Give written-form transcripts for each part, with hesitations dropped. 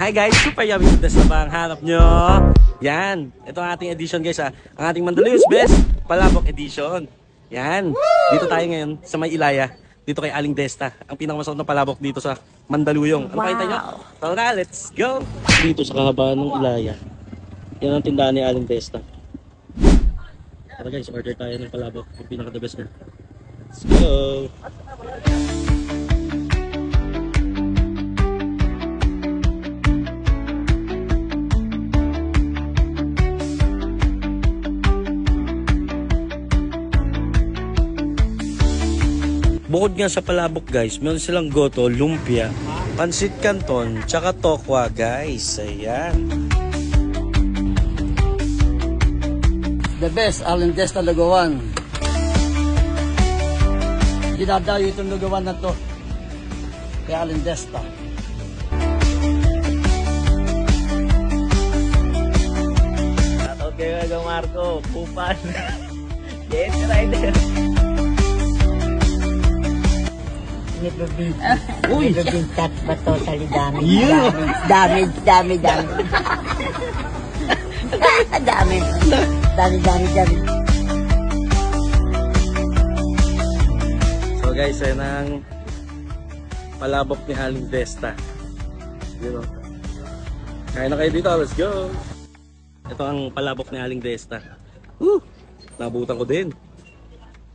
Hi guys, super yummy fitness na ba ang hanap nyo? Yan, ito ang ating edition guys ha. Ang ating Mandaluyong's Best Palabok Edition. Yan, dito tayo ngayon sa May Ilaya. Dito kay Aling Desta, ang pinakamasarap na palabok dito sa Mandaluyong. Ano pakita nyo? Tara, let's go! Dito sa kahabaan ng Ilaya. Yan ang tindahan ni Aling Desta. Tara guys, order tayo ng palabok. Ang pinaka-the best na. Let's go! Bukod nga sa palabok guys, meron silang goto, lumpia, pansit canton, tsaka tokwa guys. Ayan. The best, Aling Desta Lugawan. Dinadayo itong lugawan na to kay Aling Desta. Shoutout kayo kay Marco, Pupan. Yes, rider. Never been, Uy! never been touched but totally damaged. Yeah. Damaged. Damaged. So guys, yan ang palabok ni Aling Desta. You know. Kaya na kayo dito, let's go! Ito ang palabok ni Aling Desta. Nabutan ko din.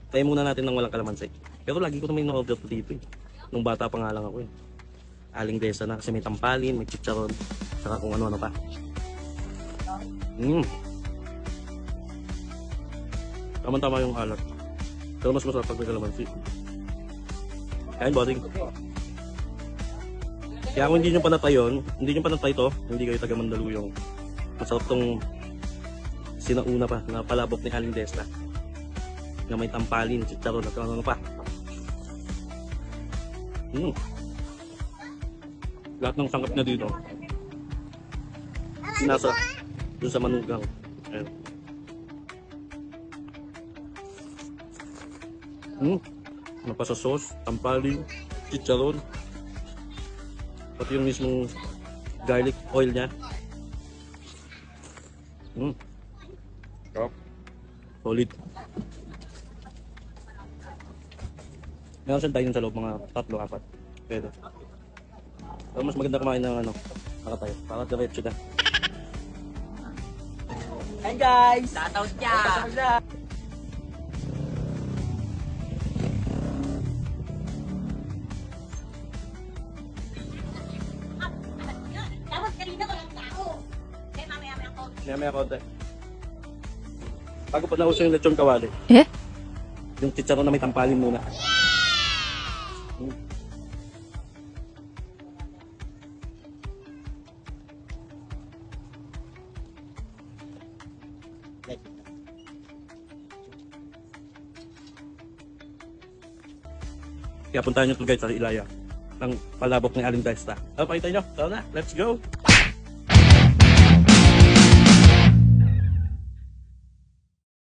Tayo muna natin ng walang kalamansi. Pero lagi ko naman yung order dito eh. Nung bata pa nga lang ako eh. Aling Desta na kasi may tampalin, may chicharon, saka kung ano-ano pa. Tama-tama yung alat. Pero mas masarap pag may kalamansi. Kain, bossing. Kaya kung hindi nyo pa natay yun, hindi nyo pa natay to, hindi kayo taga Mandaluyong. Masarap tong sinauna pa na palabok ni Aling Desta. Na may tampalin, chicharon, at ano pa. Lahat ng sangkap na dito nasa dun sa manugang. Ayan. Napasa sauce, tampalin, chicharon, pati yung mismong garlic oil nya. Solid. Meron siyang dining sa loob, mga 3-4. Pwede. Pero mas maganda kumain ng ano, nakatayo. Para diretso na. Hey guys! Shoutout niya! Dapat kanina walang tao. Kaya mamaya-maya ko. May konti. Bago pa nauso yung lechon kawali. Yung chicharon na may tampalin muna. Kaya puntahan nyo ito guys sa Ilaya ng palabok ni Aling Desta. Pakita nyo, tara na, let's go!